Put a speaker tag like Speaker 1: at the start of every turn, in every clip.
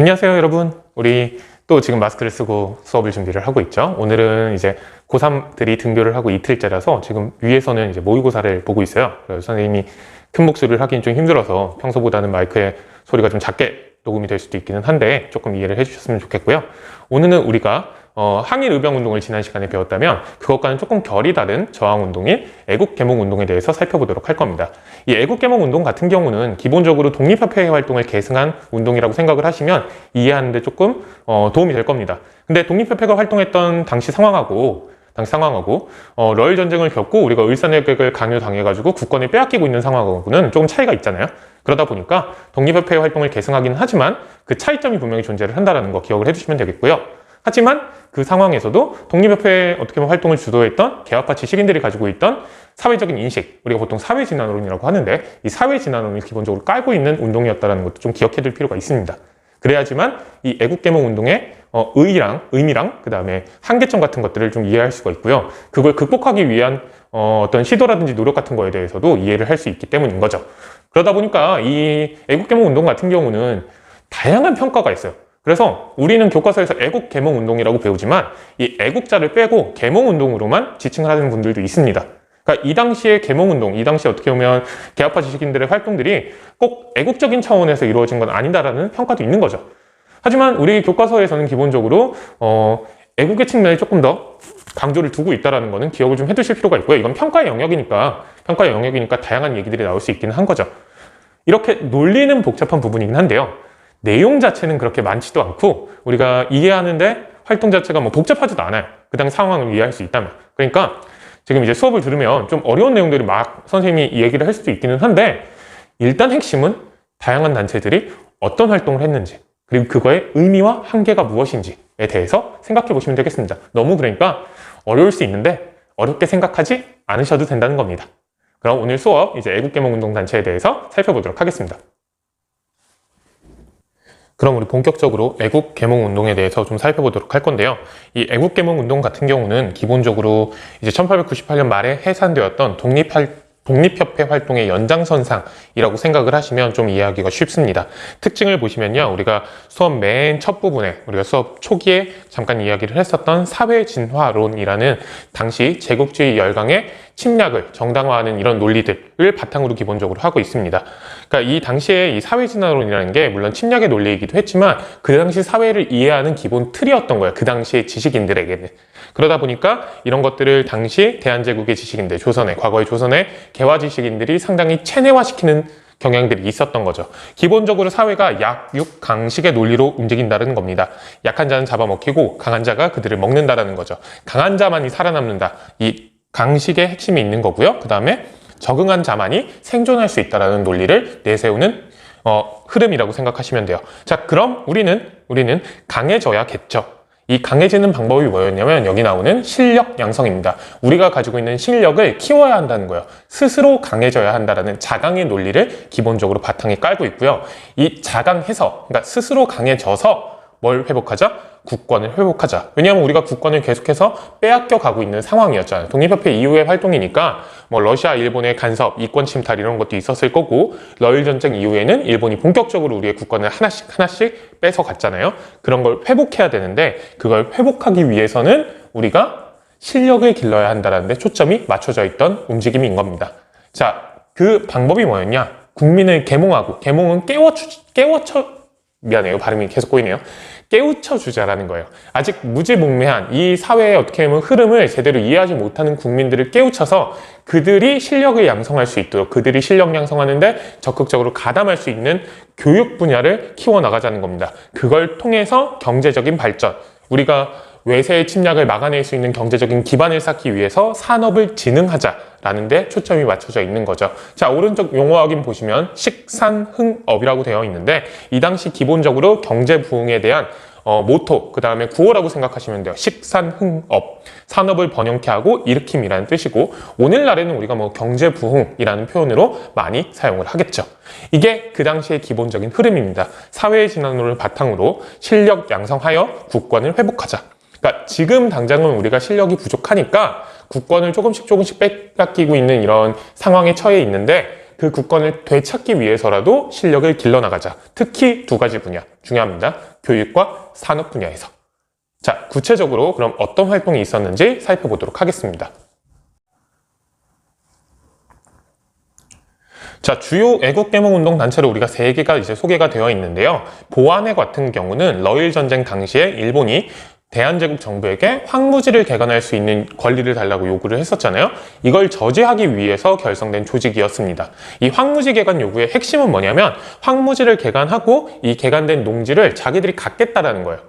Speaker 1: 안녕하세요, 여러분. 우리 또 지금 마스크를 쓰고 수업을 준비를 하고 있죠. 오늘은 이제 고3들이 등교를 하고 이틀째라서 지금 위에서는 이제 모의고사를 보고 있어요. 그래서 선생님이 큰 목소리를 하긴 좀 힘들어서 평소보다는 마이크의 소리가 좀 작게 녹음이 될 수도 있기는 한데 조금 이해를 해주셨으면 좋겠고요. 오늘은 우리가 항일의병운동을 지난 시간에 배웠다면 그것과는 조금 결이 다른 저항운동인 애국개몽운동에 대해서 살펴보도록 할 겁니다. 이 애국개몽운동 같은 경우는 기본적으로 독립협회의 활동을 계승한 운동이라고 생각을 하시면 이해하는 데 조금 도움이 될 겁니다. 근데 독립협회가 활동했던 당시 상황하고 러일 전쟁을 겪고 우리가 을사내격을 강요당해가지고 국권을 빼앗기고 있는 상황하고는 조금 차이가 있잖아요. 그러다 보니까 독립협회의 활동을 계승하기는 하지만 그 차이점이 분명히 존재를 한다는 거 기억을 해주시면 되겠고요. 하지만 그 상황에서도 독립협회의 어떻게 보면 활동을 주도했던 개혁파 지식인들이 가지고 있던 사회적인 인식, 우리가 보통 사회진화론이라고 하는데 이 사회진화론을 기본적으로 깔고 있는 운동이었다는 것도 좀 기억해둘 필요가 있습니다. 그래야지만 이 애국개몽운동의 의미랑 그 다음에 한계점 같은 것들을 좀 이해할 수가 있고요. 그걸 극복하기 위한 어떤 시도라든지 노력 같은 거에 대해서도 이해를 할 수 있기 때문인 거죠. 그러다 보니까 이 애국개몽운동 같은 경우는 다양한 평가가 있어요. 그래서 우리는 교과서에서 애국개몽운동이라고 배우지만 이 애국자를 빼고 개몽운동으로만 지칭을 하는 분들도 있습니다. 그러니까 이 당시의 개몽운동, 이 당시에 어떻게 보면 개혁파 지식인들의 활동들이 꼭 애국적인 차원에서 이루어진 건 아니다라는 평가도 있는 거죠. 하지만 우리 교과서에서는 기본적으로 애국의 측면에 조금 더 강조를 두고 있다는 거는 기억을 좀 해두실 필요가 있고요. 이건 평가의 영역이니까 다양한 얘기들이 나올 수 있기는 한 거죠. 이렇게 논리는 복잡한 부분이긴 한데요. 내용 자체는 그렇게 많지도 않고 우리가 이해하는데 활동 자체가 뭐 복잡하지도 않아요. 그 당 상황을 이해할 수 있다면. 그러니까 지금 이제 수업을 들으면 좀 어려운 내용들을 막 선생님이 얘기를 할 수도 있기는 한데 일단 핵심은 다양한 단체들이 어떤 활동을 했는지 그리고 그거의 의미와 한계가 무엇인지에 대해서 생각해 보시면 되겠습니다. 너무 그러니까 어려울 수 있는데 어렵게 생각하지 않으셔도 된다는 겁니다. 그럼 오늘 수업 이제 애국개몽운동 단체에 대해서 살펴보도록 하겠습니다. 그럼 우리 본격적으로 애국개몽운동에 대해서 좀 살펴보도록 할 건데요. 이 애국개몽운동 같은 경우는 기본적으로 이제 1898년 말에 해산되었던 독립협회 활동의 연장선상이라고 생각을 하시면 좀 이해하기가 쉽습니다. 특징을 보시면요. 우리가 수업 맨 첫 부분에 우리가 수업 초기에 잠깐 이야기를 했었던 사회진화론이라는 당시 제국주의 열강의 침략을 정당화하는 이런 논리들을 바탕으로 기본적으로 하고 있습니다. 그러니까 이 당시에 이 사회진화론이라는 게 물론 침략의 논리이기도 했지만 그 당시 사회를 이해하는 기본 틀이었던 거예요. 그 당시의 지식인들에게는. 그러다 보니까 이런 것들을 당시 대한제국의 지식인들, 과거의 조선의 개화 지식인들이 상당히 체내화시키는 경향들이 있었던 거죠. 기본적으로 사회가 약육강식의 논리로 움직인다는 겁니다. 약한 자는 잡아먹히고 강한 자가 그들을 먹는다라는 거죠. 강한 자만이 살아남는다. 이 강식의 핵심이 있는 거고요. 그 다음에 적응한 자만이 생존할 수 있다는 논리를 내세우는 흐름이라고 생각하시면 돼요. 자, 그럼 우리는 강해져야겠죠. 이 강해지는 방법이 뭐였냐면 여기 나오는 실력 양성입니다. 우리가 가지고 있는 실력을 키워야 한다는 거예요. 스스로 강해져야 한다는 자강의 논리를 기본적으로 바탕에 깔고 있고요. 이 자강해서, 그러니까 스스로 강해져서 뭘 회복하자? 국권을 회복하자. 왜냐하면 우리가 국권을 계속해서 빼앗겨 가고 있는 상황이었잖아요. 독립협회 이후의 활동이니까 뭐 러시아, 일본의 간섭, 이권 침탈 이런 것도 있었을 거고 러일 전쟁 이후에는 일본이 본격적으로 우리의 국권을 하나씩 뺏어갔잖아요. 그런 걸 회복해야 되는데 그걸 회복하기 위해서는 우리가 실력을 길러야 한다는 데 초점이 맞춰져 있던 움직임인 겁니다. 자, 그 방법이 뭐였냐? 국민을 계몽하고, 계몽은 미안해요. 발음이 계속 꼬이네요. 깨우쳐 주자라는 거예요. 아직 무지몽매한 이 사회의 어떻게 보면 흐름을 제대로 이해하지 못하는 국민들을 깨우쳐서 그들이 실력을 양성할 수 있도록 그들이 실력 양성하는데 적극적으로 가담할 수 있는 교육 분야를 키워나가자는 겁니다. 그걸 통해서 경제적인 발전, 우리가 외세의 침략을 막아낼 수 있는 경제적인 기반을 쌓기 위해서 산업을 진흥하자라는 데 초점이 맞춰져 있는 거죠. 자, 오른쪽 용어 확인 보시면 식산흥업이라고 되어 있는데 이 당시 기본적으로 경제 부흥에 대한 모토, 그 다음에 구호라고 생각하시면 돼요. 식산흥업, 산업을 번영케 하고 일으킴이라는 뜻이고 오늘날에는 우리가 뭐 경제부흥이라는 표현으로 많이 사용을 하겠죠. 이게 그 당시의 기본적인 흐름입니다. 사회의 진화론을 바탕으로 실력 양성하여 국권을 회복하자. 그러니까 지금 당장은 우리가 실력이 부족하니까 국권을 조금씩 빼앗기고 있는 이런 상황에 처해 있는데 그 국권을 되찾기 위해서라도 실력을 길러나가자. 특히 두 가지 분야 중요합니다. 교육과 산업 분야에서. 자, 구체적으로 그럼 어떤 활동이 있었는지 살펴보도록 하겠습니다. 자, 주요 애국개몽운동 단체로 우리가 3개가 이제 소개가 되어 있는데요. 보안회 같은 경우는 러일 전쟁 당시에 일본이 대한제국 정부에게 황무지를 개간할 수 있는 권리를 달라고 요구를 했었잖아요. 이걸 저지하기 위해서 결성된 조직이었습니다. 이 황무지 개간 요구의 핵심은 뭐냐면 황무지를 개간하고 이 개간된 농지를 자기들이 갖겠다라는 거예요.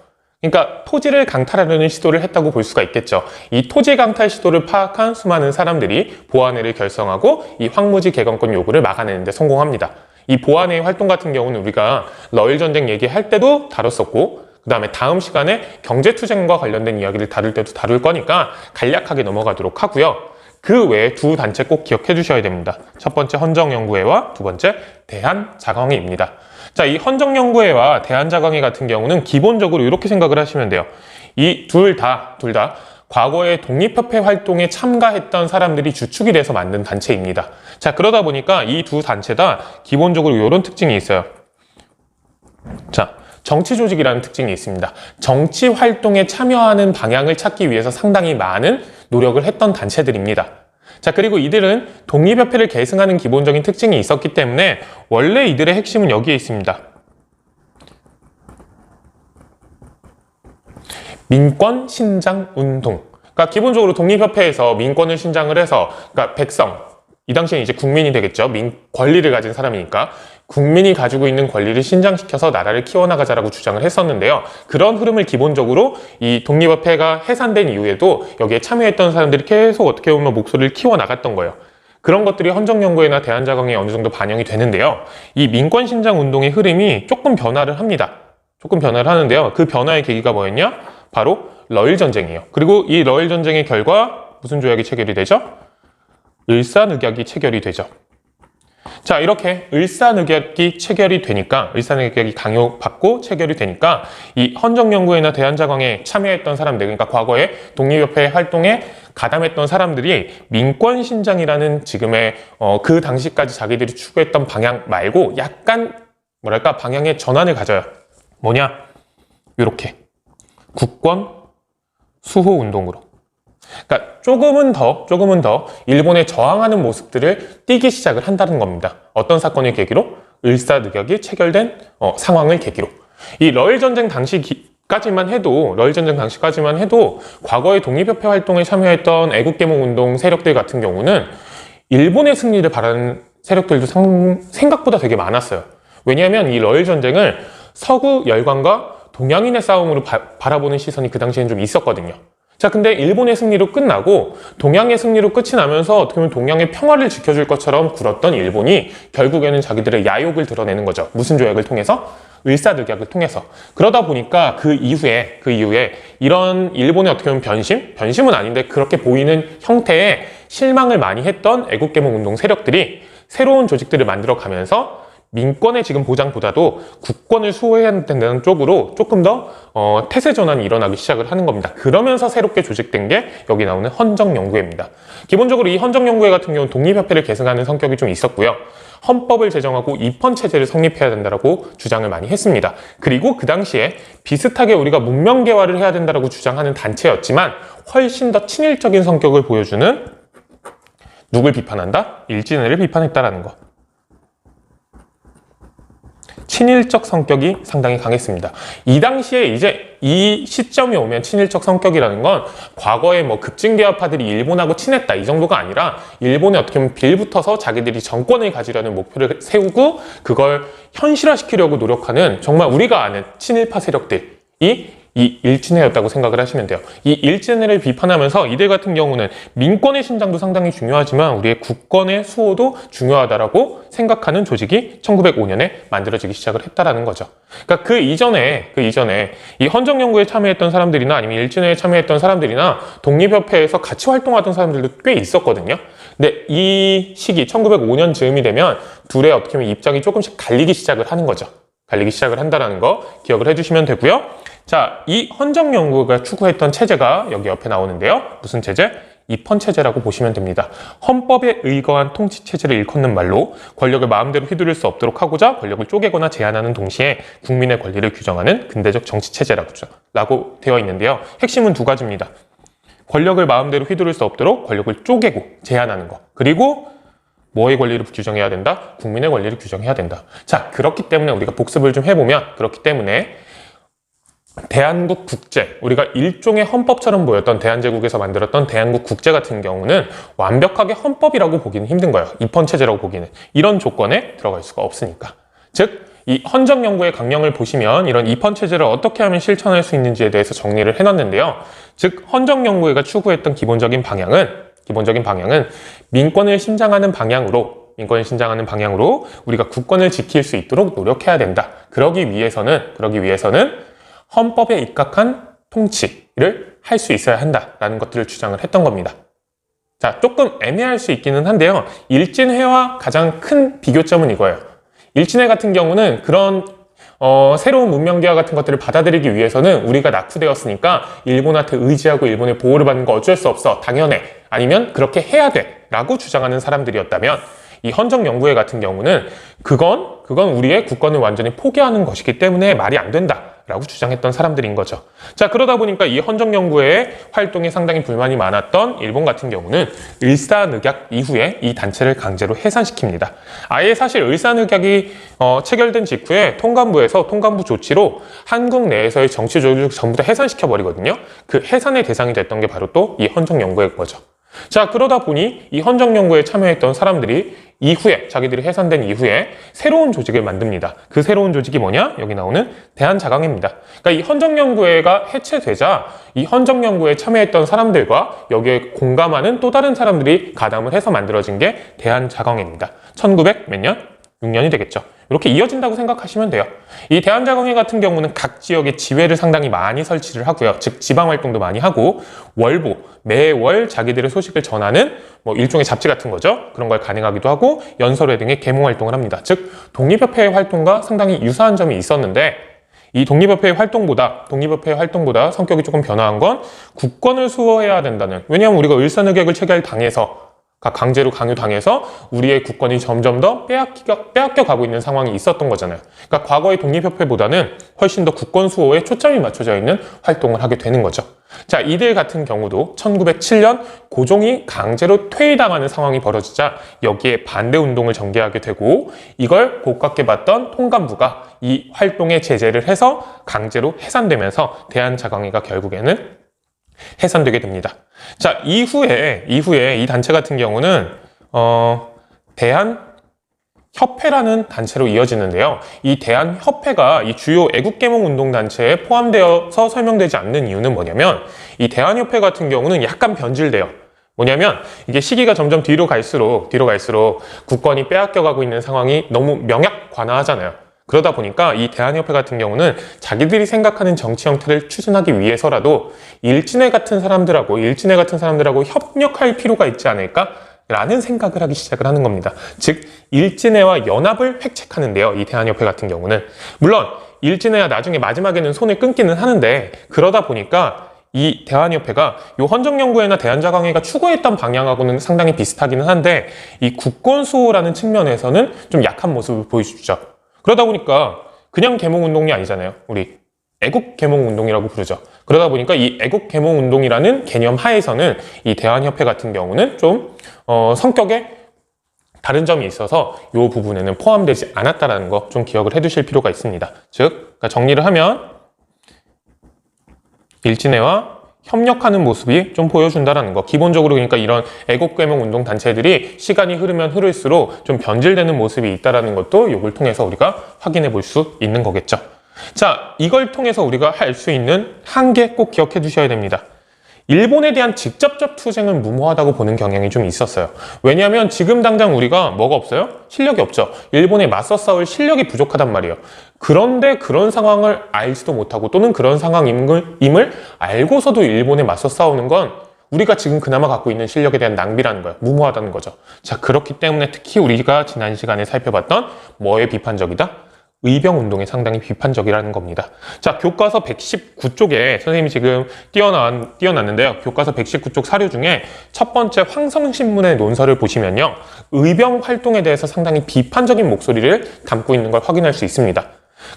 Speaker 1: 그러니까 토지를 강탈하려는 시도를 했다고 볼 수가 있겠죠. 이 토지 강탈 시도를 파악한 수많은 사람들이 보안회를 결성하고 이 황무지 개간권 요구를 막아내는 데 성공합니다. 이 보안회의 활동 같은 경우는 우리가 러일 전쟁 얘기할 때도 다뤘었고 그 다음에 다음 시간에 경제투쟁과 관련된 이야기를 다룰 때도 다룰 거니까 간략하게 넘어가도록 하고요. 그 외에 두 단체 꼭 기억해 주셔야 됩니다. 첫 번째 헌정연구회와 두 번째 대한자강회입니다. 자, 이 헌정연구회와 대한자강회 같은 경우는 기본적으로 이렇게 생각을 하시면 돼요. 이 둘 다 과거에 독립협회 활동에 참가했던 사람들이 주축이 돼서 만든 단체입니다. 자, 그러다 보니까 이 두 단체 다 기본적으로 이런 특징이 있어요. 자, 정치 조직이라는 특징이 있습니다. 정치 활동에 참여하는 방향을 찾기 위해서 상당히 많은 노력을 했던 단체들입니다. 자, 그리고 이들은 독립협회를 계승하는 기본적인 특징이 있었기 때문에 원래 이들의 핵심은 여기에 있습니다. 민권 신장 운동. 그러니까 기본적으로 독립협회에서 민권을 신장을 해서, 그러니까 백성, 이 당시에 이제 국민이 되겠죠. 권리를 가진 사람이니까. 국민이 가지고 있는 권리를 신장시켜서 나라를 키워나가자라고 주장을 했었는데요. 그런 흐름을 기본적으로 이 독립협회가 해산된 이후에도 여기에 참여했던 사람들이 계속 어떻게 보면 목소리를 키워나갔던 거예요. 그런 것들이 헌정연구회나 대한자강회에 어느 정도 반영이 되는데요. 이 민권신장운동의 흐름이 조금 변화를 합니다. 조금 변화를 하는데요. 그 변화의 계기가 뭐였냐? 바로 러일전쟁이에요. 그리고 이 러일전쟁의 결과 무슨 조약이 체결이 되죠? 을사늑약이 체결이 되죠. 자, 이렇게 을사늑약이 체결이 되니까, 을사늑약이 강요받고 체결이 되니까 이 헌정연구회나 대한자강회에 참여했던 사람들, 그러니까 과거에 독립협회 활동에 가담했던 사람들이 민권신장이라는 지금의 그 당시까지 자기들이 추구했던 방향 말고 약간 뭐랄까 방향의 전환을 가져요. 뭐냐? 이렇게 국권 수호 운동으로. 그러니까 조금은 더 일본에 저항하는 모습들을 띠기 시작을 한다는 겁니다. 어떤 사건을 계기로? 을사늑약이 체결된 상황을 계기로. 이 러일전쟁 당시까지만 해도 과거의 독립협회 활동에 참여했던 애국개몽운동 세력들 같은 경우는 일본의 승리를 바라는 세력들도 생각보다 되게 많았어요. 왜냐하면 이 러일전쟁을 서구 열강과 동양인의 싸움으로 바라보는 시선이 그 당시에는 좀 있었거든요. 자, 근데 일본의 승리로 끝나고 동양의 승리로 끝이 나면서 어떻게 보면 동양의 평화를 지켜줄 것처럼 굴었던 일본이 결국에는 자기들의 야욕을 드러내는 거죠. 무슨 조약을 통해서? 을사늑약을 통해서. 그러다 보니까 그 이후에 이런 일본의 어떻게 보면 변심은 아닌데 그렇게 보이는 형태의 실망을 많이 했던 애국개몽운동 세력들이 새로운 조직들을 만들어 가면서 민권의 지금 보장보다도 국권을 수호해야 된다는 쪽으로 조금 더 태세 전환이 일어나기 시작을 하는 겁니다. 그러면서 새롭게 조직된 게 여기 나오는 헌정연구회입니다. 기본적으로 이 헌정연구회 같은 경우는 독립협회를 계승하는 성격이 좀 있었고요. 헌법을 제정하고 입헌체제를 성립해야 된다고 주장을 많이 했습니다. 그리고 그 당시에 비슷하게 우리가 문명개화를 해야 된다고 주장하는 단체였지만 훨씬 더 친일적인 성격을 보여주는 누굴 비판한다? 일진회를 비판했다라는 것. 친일적 성격이 상당히 강했습니다. 이 당시에 이제 이 시점이 오면 친일적 성격이라는 건 과거에 뭐 급진개화파들이 일본하고 친했다 이 정도가 아니라 일본에 어떻게 보면 빌붙어서 자기들이 정권을 가지려는 목표를 세우고 그걸 현실화시키려고 노력하는 정말 우리가 아는 친일파 세력들이 이 일진회였다고 생각을 하시면 돼요. 이 일진회를 비판하면서 이들 같은 경우는 민권의 신장도 상당히 중요하지만 우리의 국권의 수호도 중요하다라고 생각하는 조직이 1905년에 만들어지기 시작을 했다라는 거죠. 그러니까 그 이전에 이 헌정연구에 참여했던 사람들이나 아니면 일진회에 참여했던 사람들이나 독립협회에서 같이 활동하던 사람들도 꽤 있었거든요. 근데 이 시기 1905년 즈음이 되면 둘의 어떻게 보면 입장이 조금씩 갈리기 시작을 하는 거죠. 갈리기 시작을 한다는 거 기억을 해주시면 되고요. 자, 이 헌정연구가 추구했던 체제가 여기 옆에 나오는데요. 무슨 체제? 입헌 체제라고 보시면 됩니다. 헌법에 의거한 통치 체제를 일컫는 말로 권력을 마음대로 휘두를 수 없도록 하고자 권력을 쪼개거나 제한하는 동시에 국민의 권리를 규정하는 근대적 정치 체제라고 되어 있는데요. 핵심은 두 가지입니다. 권력을 마음대로 휘두를 수 없도록 권력을 쪼개고 제한하는 것. 그리고 뭐의 권리를 규정해야 된다? 국민의 권리를 규정해야 된다. 자, 그렇기 때문에 우리가 복습을 좀 해보면 그렇기 때문에 대한국 국제, 우리가 일종의 헌법처럼 보였던 대한제국에서 만들었던 대한국 국제 같은 경우는 완벽하게 헌법이라고 보기는 힘든 거예요. 입헌체제라고 보기는. 이런 조건에 들어갈 수가 없으니까. 즉, 이 헌정연구의 강령을 보시면 이런 입헌체제를 어떻게 하면 실천할 수 있는지에 대해서 정리를 해놨는데요. 즉, 헌정연구회가 추구했던 기본적인 방향은 민권을 신장하는 방향으로 우리가 국권을 지킬 수 있도록 노력해야 된다. 그러기 위해서는 헌법에 입각한 통치를 할 수 있어야 한다라는 것들을 주장을 했던 겁니다. 자, 조금 애매할 수 있기는 한데요. 일진회와 가장 큰 비교점은 이거예요. 일진회 같은 경우는 그런 새로운 문명대화 같은 것들을 받아들이기 위해서는 우리가 낙후되었으니까 일본한테 의지하고 일본의 보호를 받는 거 어쩔 수 없어. 당연해. 아니면 그렇게 해야 돼. 라고 주장하는 사람들이었다면 이 헌정연구회 같은 경우는 그건 우리의 국권을 완전히 포기하는 것이기 때문에 말이 안 된다. 라고 주장했던 사람들인 거죠. 자, 그러다 보니까 이 헌정연구회의 활동에 상당히 불만이 많았던 일본 같은 경우는 을사늑약 이후에 이 단체를 강제로 해산시킵니다. 아예 사실 을사늑약이 체결된 직후에 통감부 조치로 한국 내에서의 정치 조직을 전부 다 해산시켜버리거든요. 그 해산의 대상이 됐던 게 바로 또 이 헌정연구회인 거죠. 자, 그러다 보니 이 헌정연구에 참여했던 사람들이 자기들이 해산된 이후에 새로운 조직을 만듭니다. 그 새로운 조직이 뭐냐? 여기 나오는 대한자강회입니다. 그러니까 이 헌정연구회가 해체되자 이 헌정연구에 참여했던 사람들과 여기에 공감하는 또 다른 사람들이 가담을 해서 만들어진 게 대한자강회입니다. 1900 몇 년? 6년이 되겠죠. 이렇게 이어진다고 생각하시면 돼요. 이 대한자강회 같은 경우는 각 지역에 지회를 상당히 많이 설치를 하고요. 즉 지방활동도 많이 하고 매월 자기들의 소식을 전하는 일종의 잡지 같은 거죠. 그런 걸 간행하기도 하고 연설회 등의 계몽활동을 합니다. 즉 독립협회의 활동과 상당히 유사한 점이 있었는데 이 독립협회의 활동보다 성격이 조금 변화한 건 국권을 수호해야 된다는, 왜냐하면 우리가 을사늑약을 체결당해서 강제로 강요당해서 우리의 국권이 점점 더 빼앗겨 가고 있는 상황이 있었던 거잖아요. 그러니까 과거의 독립협회보다는 훨씬 더 국권 수호에 초점이 맞춰져 있는 활동을 하게 되는 거죠. 자, 이들 같은 경우도 1907년 고종이 강제로 퇴위당하는 상황이 벌어지자 여기에 반대운동을 전개하게 되고 이걸 고깝게 봤던 통감부가 이 활동에 제재를 해서 강제로 해산되면서 대한자강회가 결국에는 해산되게 됩니다. 자, 이후에 이 단체 같은 경우는 대한협회라는 단체로 이어지는데요. 이 대한협회가 이 주요 애국계몽운동 단체에 포함되어서 설명되지 않는 이유는 뭐냐면 이 대한협회 같은 경우는 약간 변질돼요. 뭐냐면 이게 시기가 점점 뒤로 갈수록 국권이 빼앗겨가고 있는 상황이 너무 명약관화하잖아요. 그러다 보니까 이 대한협회 같은 경우는 자기들이 생각하는 정치 형태를 추진하기 위해서라도 일진회 같은 사람들하고 협력할 필요가 있지 않을까? 라는 생각을 하기 시작을 하는 겁니다. 즉, 일진회와 연합을 획책하는데요. 이 대한협회 같은 경우는. 물론, 일진회와 나중에 마지막에는 손을 끊기는 하는데, 그러다 보니까 이 대한협회가 이 헌정연구회나 대한자강회가 추구했던 방향하고는 상당히 비슷하기는 한데, 이 국권수호라는 측면에서는 좀 약한 모습을 보여주죠. 그러다 보니까 그냥 계몽운동이 아니잖아요. 우리 애국계몽운동이라고 부르죠. 그러다 보니까 이 애국계몽운동이라는 개념 하에서는 이 대한협회 같은 경우는 좀 성격에 다른 점이 있어서 이 부분에는 포함되지 않았다는 거 좀 기억을 해두실 필요가 있습니다. 즉, 그러니까 정리를 하면 일진회와 협력하는 모습이 좀 보여준다는 거. 기본적으로 그러니까 이런 애국계몽운동 단체들이 시간이 흐르면 흐를수록 좀 변질되는 모습이 있다는 것도 이걸 통해서 우리가 확인해 볼 수 있는 거겠죠. 자, 이걸 통해서 우리가 할 수 있는 한계 꼭 기억해 두셔야 됩니다. 일본에 대한 직접적 투쟁은 무모하다고 보는 경향이 좀 있었어요. 왜냐하면 지금 당장 우리가 뭐가 없어요? 실력이 없죠. 일본에 맞서 싸울 실력이 부족하단 말이에요. 그런데 그런 상황을 알지도 못하고 또는 그런 상황임을 알고서도 일본에 맞서 싸우는 건 우리가 지금 그나마 갖고 있는 실력에 대한 낭비라는 거예요. 무모하다는 거죠. 자, 그렇기 때문에 특히 우리가 지난 시간에 살펴봤던 뭐에 비판적이다? 의병운동에 상당히 비판적이라는 겁니다. 자, 교과서 119쪽에 선생님이 지금 띄워놨는데요. 교과서 119쪽 사료 중에 첫 번째 황성신문의 논설을 보시면요. 의병 활동에 대해서 상당히 비판적인 목소리를 담고 있는 걸 확인할 수 있습니다.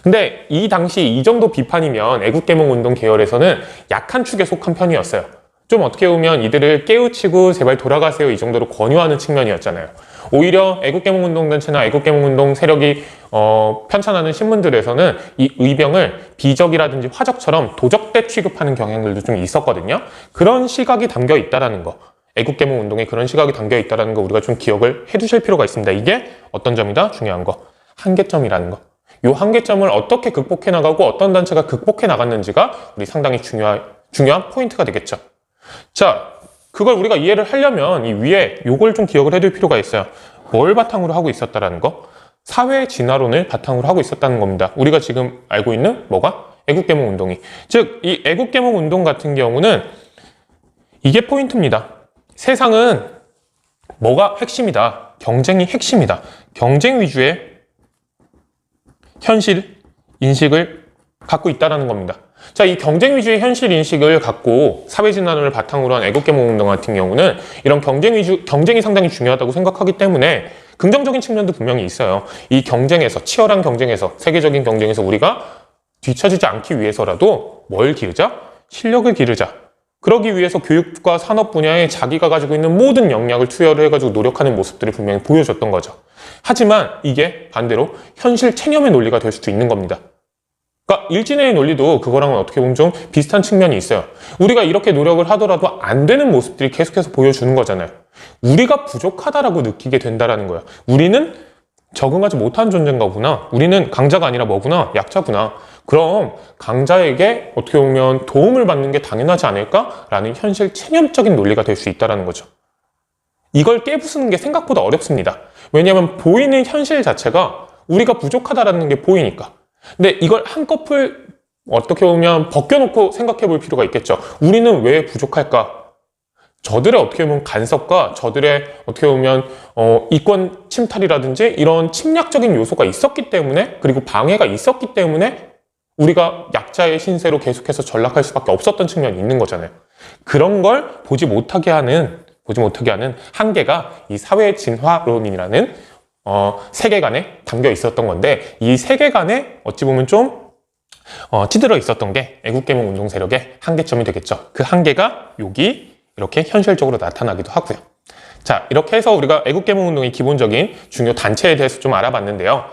Speaker 1: 근데 이 당시 이 정도 비판이면 애국개몽운동 계열에서는 약한 축에 속한 편이었어요. 좀 어떻게 보면 이들을 깨우치고 제발 돌아가세요 이 정도로 권유하는 측면이었잖아요. 오히려 애국개몽운동단체나 애국개몽운동 세력이 편찬하는 신문들에서는 이 의병을 비적이라든지 화적처럼 도적대 취급하는 경향들도 좀 있었거든요. 그런 시각이 담겨 있다는 거, 애국개몽운동에 그런 시각이 담겨 있다는 거 우리가 좀 기억을 해두실 필요가 있습니다. 이게 어떤 점이다? 중요한 거, 한계점이라는 거. 이 한계점을 어떻게 극복해 나가고 어떤 단체가 극복해 나갔는지가 우리 상당히 중요한 포인트가 되겠죠. 자, 그걸 우리가 이해를 하려면 이 위에 요걸 좀 기억을 해둘 필요가 있어요. 뭘 바탕으로 하고 있었다라는 거? 사회 진화론을 바탕으로 하고 있었다는 겁니다. 우리가 지금 알고 있는 뭐가? 애국개몽운동이. 즉, 이 애국개몽운동 같은 경우는 이게 포인트입니다. 세상은 뭐가 핵심이다. 경쟁이 핵심이다. 경쟁 위주의 현실 인식을 갖고 있다는 겁니다. 자, 이 경쟁 위주의 현실 인식을 갖고 사회 진화론을 바탕으로 한 애국개몽운동 같은 경우는 이런 경쟁이 상당히 중요하다고 생각하기 때문에 긍정적인 측면도 분명히 있어요. 이 경쟁에서, 치열한 경쟁에서, 세계적인 경쟁에서 우리가 뒤처지지 않기 위해서라도 뭘 기르자? 실력을 기르자. 그러기 위해서 교육과 산업 분야에 자기가 가지고 있는 모든 역량을 투여를 해가지고 노력하는 모습들을 분명히 보여줬던 거죠. 하지만 이게 반대로 현실 체념의 논리가 될 수도 있는 겁니다. 그러니까 일진의 논리도 그거랑은 어떻게 보면 좀 비슷한 측면이 있어요. 우리가 이렇게 노력을 하더라도 안 되는 모습들이 계속해서 보여주는 거잖아요. 우리가 부족하다라고 느끼게 된다라는 거예요. 우리는 적응하지 못한 존재인가 보구나. 우리는 강자가 아니라 뭐구나? 약자구나. 그럼 강자에게 어떻게 보면 도움을 받는 게 당연하지 않을까라는 현실 체념적인 논리가 될 수 있다는 거죠. 이걸 깨부수는 게 생각보다 어렵습니다. 왜냐하면 보이는 현실 자체가 우리가 부족하다라는 게 보이니까. 근데 이걸 한꺼풀 어떻게 보면 벗겨놓고 생각해 볼 필요가 있겠죠. 우리는 왜 부족할까? 저들의 어떻게 보면 간섭과 저들의 어떻게 보면 이권 침탈이라든지 이런 침략적인 요소가 있었기 때문에, 그리고 방해가 있었기 때문에 우리가 약자의 신세로 계속해서 전락할 수밖에 없었던 측면이 있는 거잖아요. 그런 걸 보지 못하게 하는 한계가 이 사회 진화론이라는 세계관에 담겨 있었던 건데, 이 세계관에 어찌 보면 좀 찌들어 있었던 게 애국개몽 운동 세력의 한계점이 되겠죠. 그 한계가 여기 이렇게 현실적으로 나타나기도 하고요. 자, 이렇게 해서 우리가 애국개몽 운동의 기본적인 중요 단체에 대해서 좀 알아봤는데요.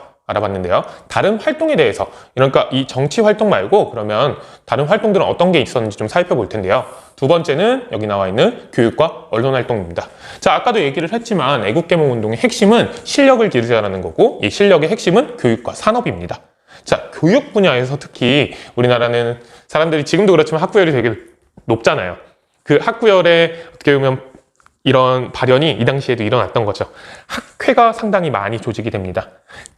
Speaker 1: 다른 활동에 대해서, 그러니까 이 정치 활동 말고 그러면 다른 활동들은 어떤 게 있었는지 좀 살펴볼 텐데요. 두 번째는 여기 나와 있는 교육과 언론 활동입니다. 자, 아까도 얘기를 했지만 애국개몽 운동의 핵심은 실력을 기르자라는 거고, 이 실력의 핵심은 교육과 산업입니다. 자, 교육 분야에서 특히 우리나라는 사람들이 지금도 그렇지만 학부열이 되게 높잖아요. 그 학부열에 어떻게 보면 이런 발현이 이 당시에도 일어났던 거죠. 학회가 상당히 많이 조직이 됩니다.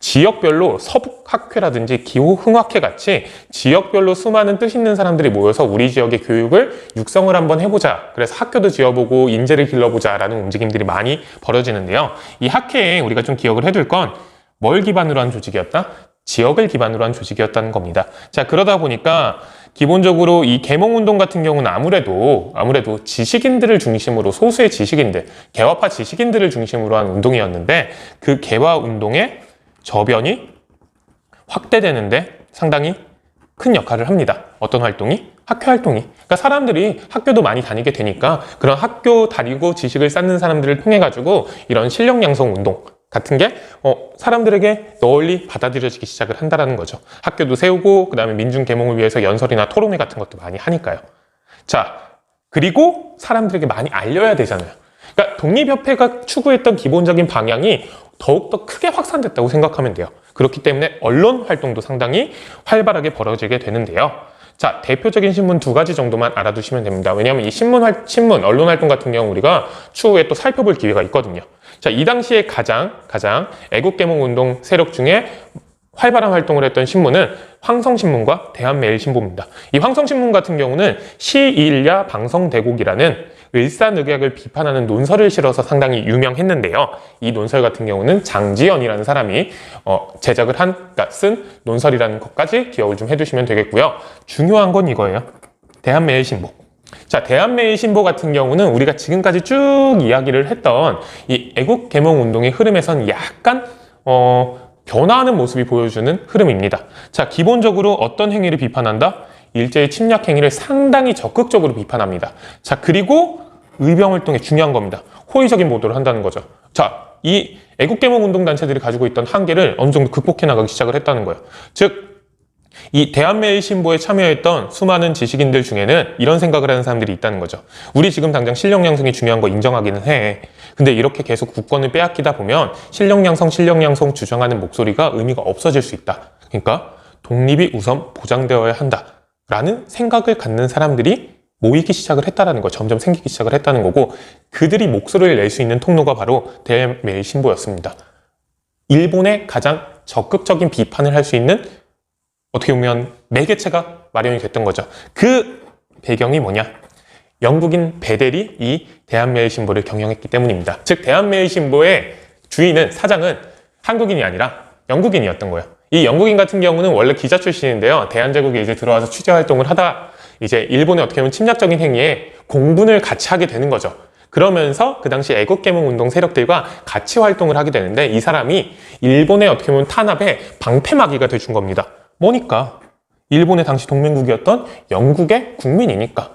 Speaker 1: 지역별로 서북학회라든지 기호흥학회 같이 지역별로 수많은 뜻 있는 사람들이 모여서 우리 지역의 교육을 육성을 한번 해보자. 그래서 학교도 지어보고 인재를 길러보자 라는 움직임들이 많이 벌어지는데요. 이 학회에 우리가 좀 기억을 해둘 건 뭘 기반으로 한 조직이었다? 지역을 기반으로 한 조직이었다는 겁니다. 자, 그러다 보니까 기본적으로 이 계몽운동 같은 경우는 아무래도 지식인들을 중심으로, 소수의 지식인들, 개화파 지식인들을 중심으로 한 운동이었는데, 그 개화운동의 저변이 확대되는데 상당히 큰 역할을 합니다. 어떤 활동이? 학교 활동이. 그러니까 사람들이 학교도 많이 다니게 되니까 그런 학교 다니고 지식을 쌓는 사람들을 통해 가지고 이런 실력 양성 운동 같은 게 사람들에게 널리 받아들여지기 시작을 한다는 거죠. 학교도 세우고, 그 다음에 민중 계몽을 위해서 연설이나 토론회 같은 것도 많이 하니까요. 자, 그리고 사람들에게 많이 알려야 되잖아요. 그러니까 독립협회가 추구했던 기본적인 방향이 더욱더 크게 확산됐다고 생각하면 돼요. 그렇기 때문에 언론 활동도 상당히 활발하게 벌어지게 되는데요. 자, 대표적인 신문 두 가지 정도만 알아두시면 됩니다. 왜냐하면 이 신문, 언론 활동 같은 경우 우리가 추후에 또 살펴볼 기회가 있거든요. 자, 이 당시에 가장 애국개몽 운동 세력 중에 활발한 활동을 했던 신문은 황성신문과 대한매일신보입니다. 이 황성신문 같은 경우는 시일야 방성대곡이라는 을사늑약을 비판하는 논설을 실어서 상당히 유명했는데요. 이 논설 같은 경우는 장지연이라는 사람이 제작을 한, 그러니까 쓴 논설이라는 것까지 기억을 좀 해두시면 되겠고요. 중요한 건 이거예요. 대한매일신보. 자, 대한매일신보 같은 경우는 우리가 지금까지 쭉 이야기를 했던 이 애국개몽운동의 흐름에선 약간 변화하는 모습이 보여주는 흐름입니다. 자, 기본적으로 어떤 행위를 비판한다? 일제의 침략 행위를 상당히 적극적으로 비판합니다. 자, 그리고 의병활동에 중요한 겁니다. 호의적인 보도를 한다는 거죠. 자, 이 애국개몽운동 단체들이 가지고 있던 한계를 어느 정도 극복해 나가기 시작을 했다는 거예요. 즉, 이 대한매일신보에 참여했던 수많은 지식인들 중에는 이런 생각을 하는 사람들이 있다는 거죠. 우리 지금 당장 실력 양성이 중요한 거 인정하기는 해. 근데 이렇게 계속 국권을 빼앗기다 보면 실력 양성 주장하는 목소리가 의미가 없어질 수 있다. 그러니까 독립이 우선 보장되어야 한다라는 생각을 갖는 사람들이 모이기 시작을 했다라는 거, 점점 생기기 시작을 했다는 거고, 그들이 목소리를 낼 수 있는 통로가 바로 대한매일신보였습니다. 일본의 가장 적극적인 비판을 할 수 있는 어떻게 보면 매개체가 마련이 됐던 거죠. 그 배경이 뭐냐? 영국인 베델이 이 대한매일신보를 경영했기 때문입니다. 즉, 대한매일신보의 주인은, 사장은 한국인이 아니라 영국인이었던 거예요. 이 영국인 같은 경우는 원래 기자 출신인데요. 대한제국에 이제 들어와서 취재 활동을 하다 이제 일본의 어떻게 보면 침략적인 행위에 공분을 같이 하게 되는 거죠. 그러면서 그 당시 애국개몽운동 세력들과 같이 활동을 하게 되는데, 이 사람이 일본의 어떻게 보면 탄압에 방패막이가 돼준 겁니다. 뭐니까? 일본의 당시 동맹국이었던 영국의 국민이니까.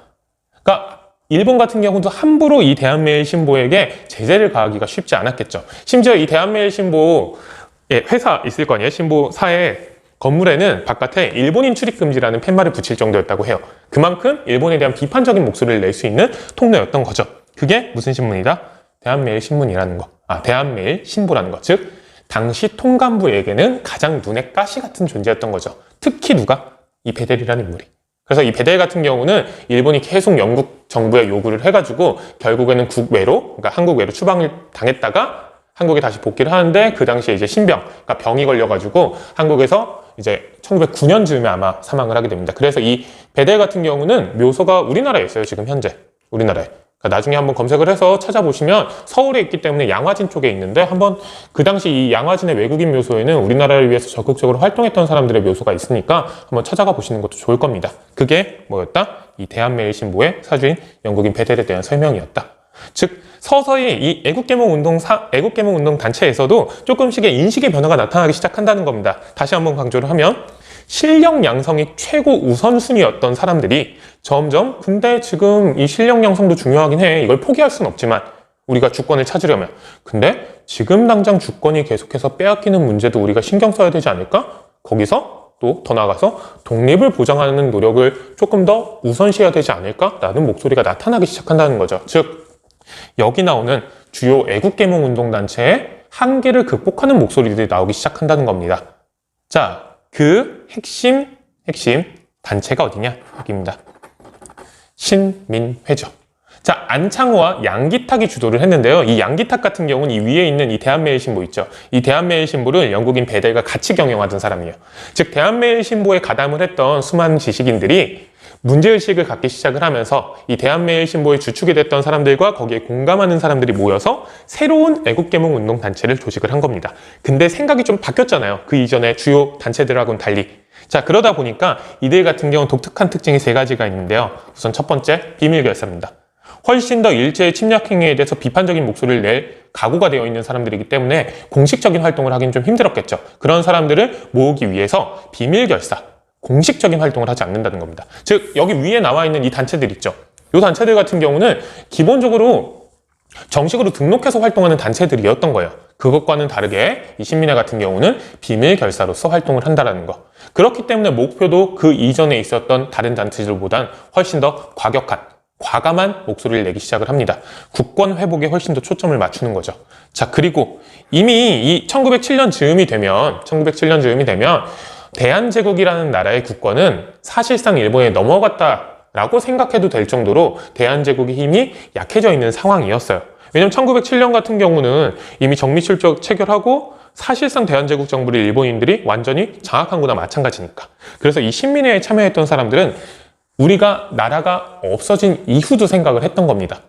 Speaker 1: 그러니까 일본 같은 경우도 함부로 이 대한매일신보에게 제재를 가하기가 쉽지 않았겠죠. 심지어 이 대한매일신보에 회사 있을 거 아니에요? 신보사의 건물에는 바깥에 일본인 출입 금지라는 팻말을 붙일 정도였다고 해요. 그만큼 일본에 대한 비판적인 목소리를 낼 수 있는 통로였던 거죠. 그게 무슨 신문이다? 대한매일신문이라는 거. 대한매일신보라는 거. 즉, 당시 통감부에게는 가장 눈에 가시 같은 존재였던 거죠. 특히 누가? 이 베델이라는 인물이. 그래서 이 베델 같은 경우는 일본이 계속 영국 정부에 요구를 해가지고 결국에는 국외로, 그러니까 한국 외로 추방을 당했다가 한국에 다시 복귀를 하는데, 그 당시에 이제 신병, 그러니까 병이 걸려가지고 한국에서 이제 1909년 즈음에 아마 사망을 하게 됩니다. 그래서 이 베델 같은 경우는 묘소가 우리나라에 있어요. 지금 현재 우리나라에. 그러니까 나중에 한번 검색을 해서 찾아보시면 서울에 있기 때문에 양화진 쪽에 있는데, 한번 그 당시 이 양화진의 외국인 묘소에는 우리나라를 위해서 적극적으로 활동했던 사람들의 묘소가 있으니까 한번 찾아가 보시는 것도 좋을 겁니다. 그게 뭐였다? 이 대한매일신보의 사주인 영국인 베델에 대한 설명이었다. 즉, 서서히 이 애국개몽운동 단체에서도 조금씩의 인식의 변화가 나타나기 시작한다는 겁니다. 다시 한번 강조를 하면, 실력 양성이 최고 우선순위였던 사람들이 점점, 근데 지금 이 실력 양성도 중요하긴 해. 이걸 포기할 수는 없지만 우리가 주권을 찾으려면, 근데 지금 당장 주권이 계속해서 빼앗기는 문제도 우리가 신경 써야 되지 않을까? 거기서 또 더 나아가서 독립을 보장하는 노력을 조금 더 우선시해야 되지 않을까라는 목소리가 나타나기 시작한다는 거죠. 즉, 여기 나오는 주요 애국개몽운동 단체의 한계를 극복하는 목소리들이 나오기 시작한다는 겁니다. 자, 그 핵심 단체가 어디냐? 여기입니다. 신민회죠. 자, 안창호와 양기탁이 주도를 했는데요. 이 양기탁 같은 경우는 이 위에 있는 이 대한매일신보 있죠. 이 대한매일신보를 영국인 베델과 같이 경영하던 사람이에요. 즉, 대한매일신보에 가담을 했던 수많은 지식인들이 문제의식을 갖기 시작을 하면서 이 대한매일신보의 주축이 됐던 사람들과 거기에 공감하는 사람들이 모여서 새로운 애국개몽운동 단체를 조직을 한 겁니다. 근데 생각이 좀 바뀌었잖아요. 그 이전에 주요 단체들하고는 달리. 자, 그러다 보니까 이들 같은 경우는 독특한 특징이 3가지가 있는데요. 우선 첫 번째, 비밀결사입니다. 훨씬 더 일제의 침략 행위에 대해서 비판적인 목소리를 낼 각오가 되어 있는 사람들이기 때문에 공식적인 활동을 하기는 좀 힘들었겠죠. 그런 사람들을 모으기 위해서 비밀결사, 공식적인 활동을 하지 않는다는 겁니다. 즉, 여기 위에 나와 있는 이 단체들 있죠. 이 단체들 같은 경우는 기본적으로 정식으로 등록해서 활동하는 단체들이었던 거예요. 그것과는 다르게 이 신민회 같은 경우는 비밀결사로서 활동을 한다는 거. 그렇기 때문에 목표도 그 이전에 있었던 다른 단체들보단 훨씬 더 과감한 목소리를 내기 시작을 합니다. 국권 회복에 훨씬 더 초점을 맞추는 거죠. 자, 그리고 이미 이 1907년 즈음이 되면 대한제국이라는 나라의 국권은 사실상 일본에 넘어갔다라고 생각해도 될 정도로 대한제국의 힘이 약해져 있는 상황이었어요. 왜냐면 1907년 같은 경우는 이미 정미출적 체결하고 사실상 대한제국 정부를 일본인들이 완전히 장악한 거나 마찬가지니까. 그래서 이 신민회에 참여했던 사람들은 우리가 나라가 없어진 이후도 생각을 했던 겁니다.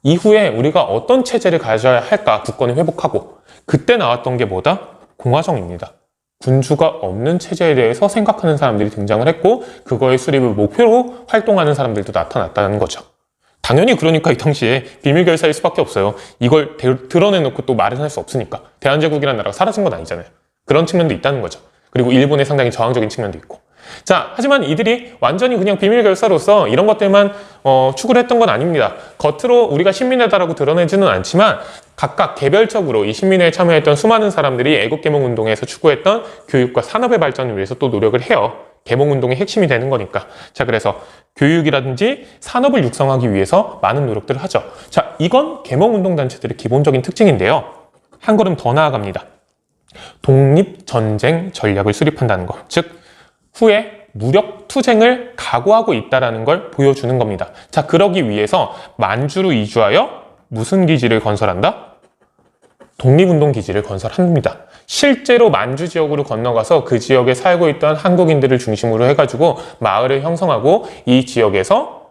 Speaker 1: 이후에 우리가 어떤 체제를 가져야 할까 국권을 회복하고 그때 나왔던 게 뭐다? 공화정입니다. 군주가 없는 체제에 대해서 생각하는 사람들이 등장을 했고 그거의 수립을 목표로 활동하는 사람들도 나타났다는 거죠. 당연히 그러니까 이 당시에 비밀결사일 수밖에 없어요. 이걸 드러내놓고 또 말은 할 수 없으니까. 대한제국이라는 나라가 사라진 건 아니잖아요. 그런 측면도 있다는 거죠. 그리고 일본에 상당히 저항적인 측면도 있고. 자, 하지만 이들이 완전히 그냥 비밀결사로서 이런 것들만 추구를 했던 건 아닙니다. 겉으로 우리가 신민회다라고 드러내지는 않지만 각각 개별적으로 이 신민회에 참여했던 수많은 사람들이 애국개몽운동에서 추구했던 교육과 산업의 발전을 위해서 또 노력을 해요. 개몽운동의 핵심이 되는 거니까. 자, 그래서 교육이라든지 산업을 육성하기 위해서 많은 노력들을 하죠. 자, 이건 개몽운동단체들의 기본적인 특징인데요. 한 걸음 더 나아갑니다. 독립전쟁 전략을 수립한다는 거. 즉, 후에 무력 투쟁을 각오하고 있다는 걸 보여주는 겁니다. 자, 그러기 위해서 만주로 이주하여 무슨 기지를 건설한다? 독립운동 기지를 건설합니다. 실제로 만주 지역으로 건너가서 그 지역에 살고 있던 한국인들을 중심으로 해가지고 마을을 형성하고 이 지역에서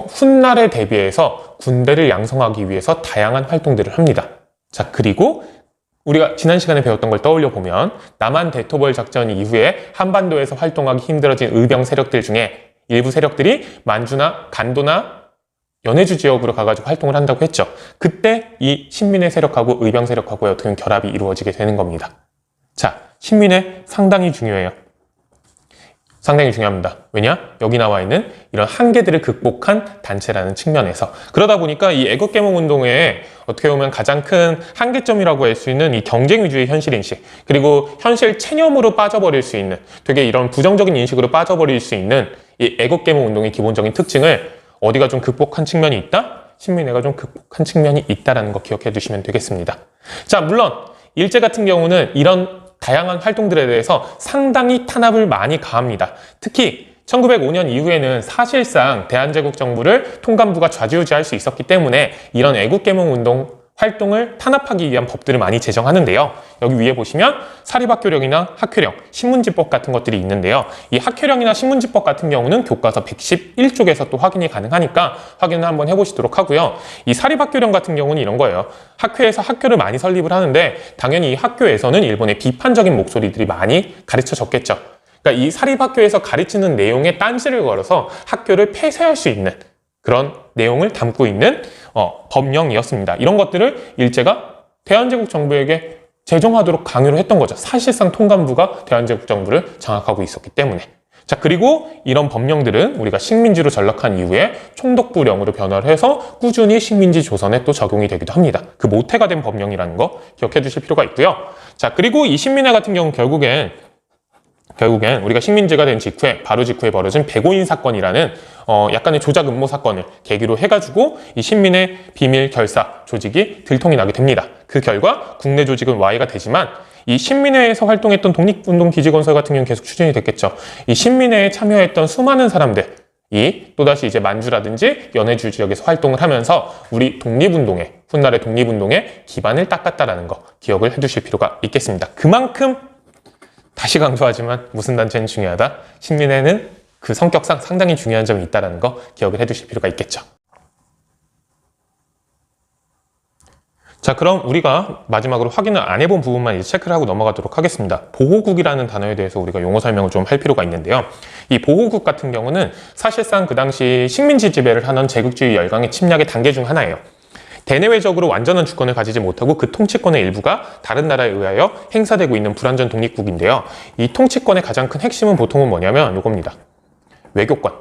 Speaker 1: 훗날에 대비해서 군대를 양성하기 위해서 다양한 활동들을 합니다. 자, 그리고 우리가 지난 시간에 배웠던 걸 떠올려 보면 남한 대토벌 작전 이후에 한반도에서 활동하기 힘들어진 의병 세력들 중에 일부 세력들이 만주나 간도나 연해주 지역으로 가가지고 활동을 한다고 했죠. 그때 이 신민회 세력하고 의병 세력하고의 어떻게 결합이 이루어지게 되는 겁니다. 자, 신민회 상당히 중요해요. 상당히 중요합니다. 왜냐? 여기 나와 있는 이런 한계들을 극복한 단체라는 측면에서. 그러다 보니까 이 애국개몽운동의 어떻게 보면 가장 큰 한계점이라고 할 수 있는 이 경쟁 위주의 현실인식, 그리고 현실 체념으로 빠져버릴 수 있는, 되게 이런 부정적인 인식으로 빠져버릴 수 있는 이 애국개몽운동의 기본적인 특징을 어디가 좀 극복한 측면이 있다? 신민회가 좀 극복한 측면이 있다는 거 기억해 두시면 되겠습니다. 자, 물론 일제 같은 경우는 이런 다양한 활동들에 대해서 상당히 탄압을 많이 가합니다. 특히 1905년 이후에는 사실상 대한제국 정부를 통감부가 좌지우지할 수 있었기 때문에 이런 애국개몽운동 활동을 탄압하기 위한 법들을 많이 제정하는데요. 여기 위에 보시면 사립학교령이나 학교령, 신문지법 같은 것들이 있는데요. 이 학교령이나 신문지법 같은 경우는 교과서 111쪽에서 또 확인이 가능하니까 확인을 한번 해보시도록 하고요. 이 사립학교령 같은 경우는 이런 거예요. 학회에서 학교를 많이 설립을 하는데 당연히 이 학교에서는 일본의 비판적인 목소리들이 많이 가르쳐졌겠죠. 그러니까 이 사립학교에서 가르치는 내용에 딴지를 걸어서 학교를 폐쇄할 수 있는 그런 내용을 담고 있는 법령이었습니다. 이런 것들을 일제가 대한제국 정부에게 제정하도록 강요를 했던 거죠. 사실상 통감부가 대한제국 정부를 장악하고 있었기 때문에. 자, 그리고 이런 법령들은 우리가 식민지로 전락한 이후에 총독부령으로 변화를 해서 꾸준히 식민지 조선에 또 적용이 되기도 합니다. 그 모태가 된 법령이라는 거 기억해 두실 필요가 있고요. 자, 그리고 이 신민회 같은 경우 결국엔 우리가 식민지가 된 직후에 바로 직후에 벌어진 백오인 사건이라는 약간의 조작 음모 사건을 계기로 해가지고 이 신민회 비밀 결사 조직이 들통이 나게 됩니다. 그 결과 국내 조직은 와해가 되지만 이 신민회에서 활동했던 독립운동 기지 건설 같은 경우는 계속 추진이 됐겠죠. 이 신민회에 참여했던 수많은 사람들이 또다시 이제 만주라든지 연해주 지역에서 활동을 하면서 우리 훗날의 독립운동의 기반을 닦았다라는 거 기억을 해두실 필요가 있겠습니다. 그만큼 다시 강조하지만 무슨 단체는 중요하다? 신민회는 그 성격상 상당히 중요한 점이 있다는 거 기억을 해두실 필요가 있겠죠. 자, 그럼 우리가 마지막으로 확인을 안 해본 부분만 이제 체크를 하고 넘어가도록 하겠습니다. 보호국이라는 단어에 대해서 우리가 용어 설명을 좀 할 필요가 있는데요. 이 보호국 같은 경우는 사실상 그 당시 식민지 지배를 하는 제국주의 열강의 침략의 단계 중 하나예요. 대내외적으로 완전한 주권을 가지지 못하고 그 통치권의 일부가 다른 나라에 의하여 행사되고 있는 불완전 독립국인데요. 이 통치권의 가장 큰 핵심은 보통은 뭐냐면 이겁니다. 외교권.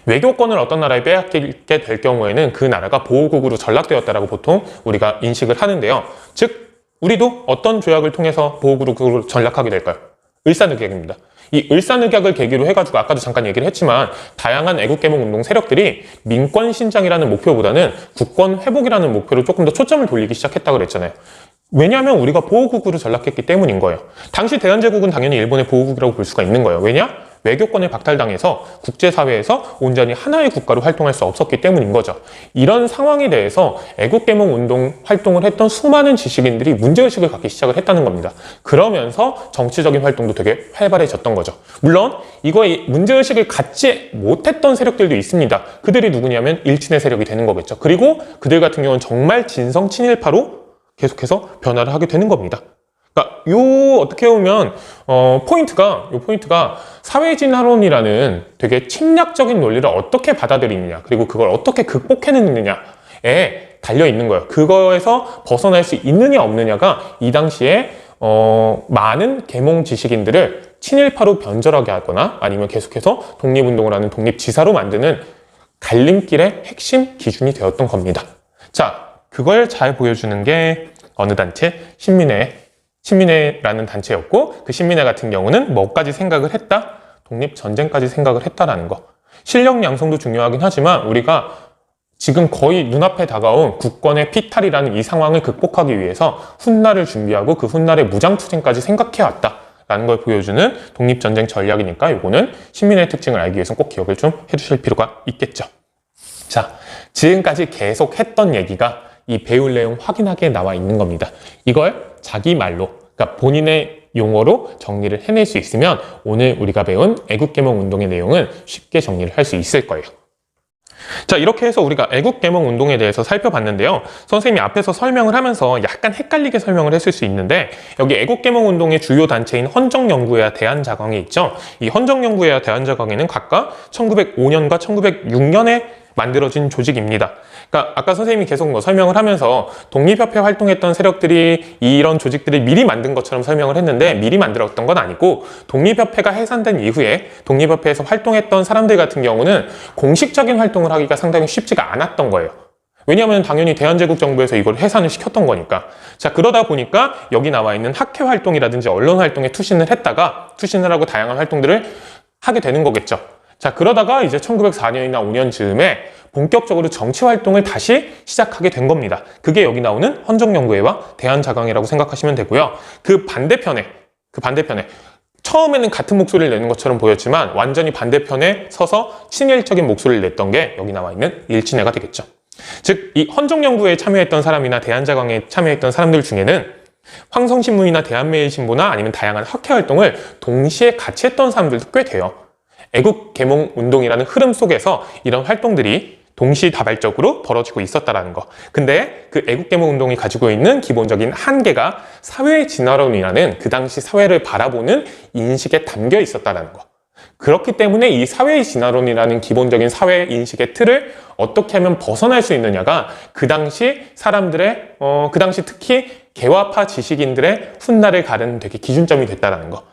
Speaker 1: 외교권을 어떤 나라에 빼앗기게 될 경우에는 그 나라가 보호국으로 전락되었다라고 보통 우리가 인식을 하는데요. 즉, 우리도 어떤 조약을 통해서 보호국으로 전락하게 될까요? 을사늑약입니다. 이 을사늑약을 계기로 해가지고 아까도 잠깐 얘기를 했지만 다양한 애국개몽운동 세력들이 민권 신장이라는 목표보다는 국권 회복이라는 목표로 조금 더 초점을 돌리기 시작했다고 그랬잖아요. 왜냐하면 우리가 보호국으로 전락했기 때문인 거예요. 당시 대한제국은 당연히 일본의 보호국이라고 볼 수가 있는 거예요. 왜냐? 외교권을 박탈당해서 국제사회에서 온전히 하나의 국가로 활동할 수 없었기 때문인 거죠. 이런 상황에 대해서 애국개몽운동 활동을 했던 수많은 지식인들이 문제의식을 갖기 시작을 했다는 겁니다. 그러면서 정치적인 활동도 되게 활발해졌던 거죠. 물론 이거에 문제의식을 갖지 못했던 세력들도 있습니다. 그들이 누구냐면 일친의 세력이 되는 거겠죠. 그리고 그들 같은 경우는 정말 진성 친일파로 계속해서 변화를 하게 되는 겁니다. 그러니까 어떻게 보면 포인트가 사회진화론이라는 되게 침략적인 논리를 어떻게 받아들이느냐, 그리고 그걸 어떻게 극복해내느냐에 달려 있는 거예요. 그거에서 벗어날 수 있느냐 없느냐가 이 당시에 많은 계몽 지식인들을 친일파로 변절하게 하거나 아니면 계속해서 독립운동을 하는 독립지사로 만드는 갈림길의 핵심 기준이 되었던 겁니다. 자, 그걸 잘 보여주는 게 어느 단체? 신민회라는 단체였고, 그 신민회 같은 경우는 뭐까지 생각을 했다? 독립전쟁까지 생각을 했다라는 거. 실력 양성도 중요하긴 하지만 우리가 지금 거의 눈앞에 다가온 국권의 피탈이라는 이 상황을 극복하기 위해서 훗날을 준비하고 그 훗날의 무장투쟁까지 생각해왔다라는 걸 보여주는 독립전쟁 전략이니까 이거는 신민의 특징을 알기 위해서 꼭 기억을 좀 해주실 필요가 있겠죠. 자, 지금까지 계속 했던 얘기가 이 배울 내용 확인하기에 나와 있는 겁니다. 이걸 자기 말로, 그러니까 본인의 용어로 정리를 해낼 수 있으면 오늘 우리가 배운 애국개몽운동의 내용은 쉽게 정리를 할 수 있을 거예요. 자, 이렇게 해서 우리가 애국개몽운동에 대해서 살펴봤는데요. 선생님이 앞에서 설명을 하면서 약간 헷갈리게 설명을 했을 수 있는데, 여기 애국개몽운동의 주요 단체인 헌정연구회와 대한자광회 있죠. 이 헌정연구회와 대한자광회는 각각 1905년과 1906년에 만들어진 조직입니다. 그러니까 아까 선생님이 계속 설명을 하면서 독립협회 활동했던 세력들이 이런 조직들을 미리 만든 것처럼 설명을 했는데, 미리 만들었던 건 아니고 독립협회가 해산된 이후에 독립협회에서 활동했던 사람들 같은 경우는 공식적인 활동을 하기가 상당히 쉽지가 않았던 거예요. 왜냐하면 당연히 대한제국 정부에서 이걸 해산을 시켰던 거니까. 자, 그러다 보니까 여기 나와 있는 학회 활동이라든지 언론 활동에 투신을 하고 다양한 활동들을 하게 되는 거겠죠. 자, 그러다가 이제 1904년이나 5년 즈음에 본격적으로 정치 활동을 다시 시작하게 된 겁니다. 그게 여기 나오는 헌정연구회와 대한자광회라고 생각하시면 되고요. 그 반대편에 처음에는 같은 목소리를 내는 것처럼 보였지만 완전히 반대편에 서서 친일적인 목소리를 냈던 게 여기 나와 있는 일친회가 되겠죠. 즉, 이 헌정연구회에 참여했던 사람이나 대한자광회에 참여했던 사람들 중에는 황성신문이나 대한매일신보나 아니면 다양한 학회 활동을 동시에 같이 했던 사람들도 꽤 돼요. 애국개몽운동이라는 흐름 속에서 이런 활동들이 동시다발적으로 벌어지고 있었다라는 거. 근데 그 애국개몽운동이 가지고 있는 기본적인 한계가 사회진화론이라는 그 당시 사회를 바라보는 인식에 담겨 있었다라는 거. 그렇기 때문에 이 사회진화론이라는 기본적인 사회 인식의 틀을 어떻게 하면 벗어날 수 있느냐가 그 당시 사람들의 그 당시 특히 개화파 지식인들의 훗날을 가르는 되게 기준점이 됐다라는 거.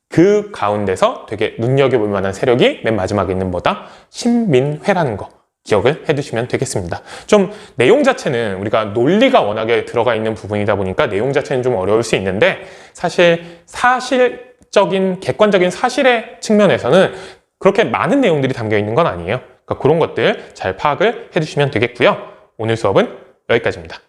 Speaker 1: 그 가운데서 되게 눈여겨볼 만한 세력이 맨 마지막에 있는 뭐다? 신민회라는 거 기억을 해두시면 되겠습니다. 좀 내용 자체는 우리가 논리가 워낙에 들어가 있는 부분이다 보니까 내용 자체는 좀 어려울 수 있는데, 사실 사실적인 객관적인 사실의 측면에서는 그렇게 많은 내용들이 담겨 있는 건 아니에요. 그러니까 그런 것들 잘 파악을 해두시면 되겠고요. 오늘 수업은 여기까지입니다.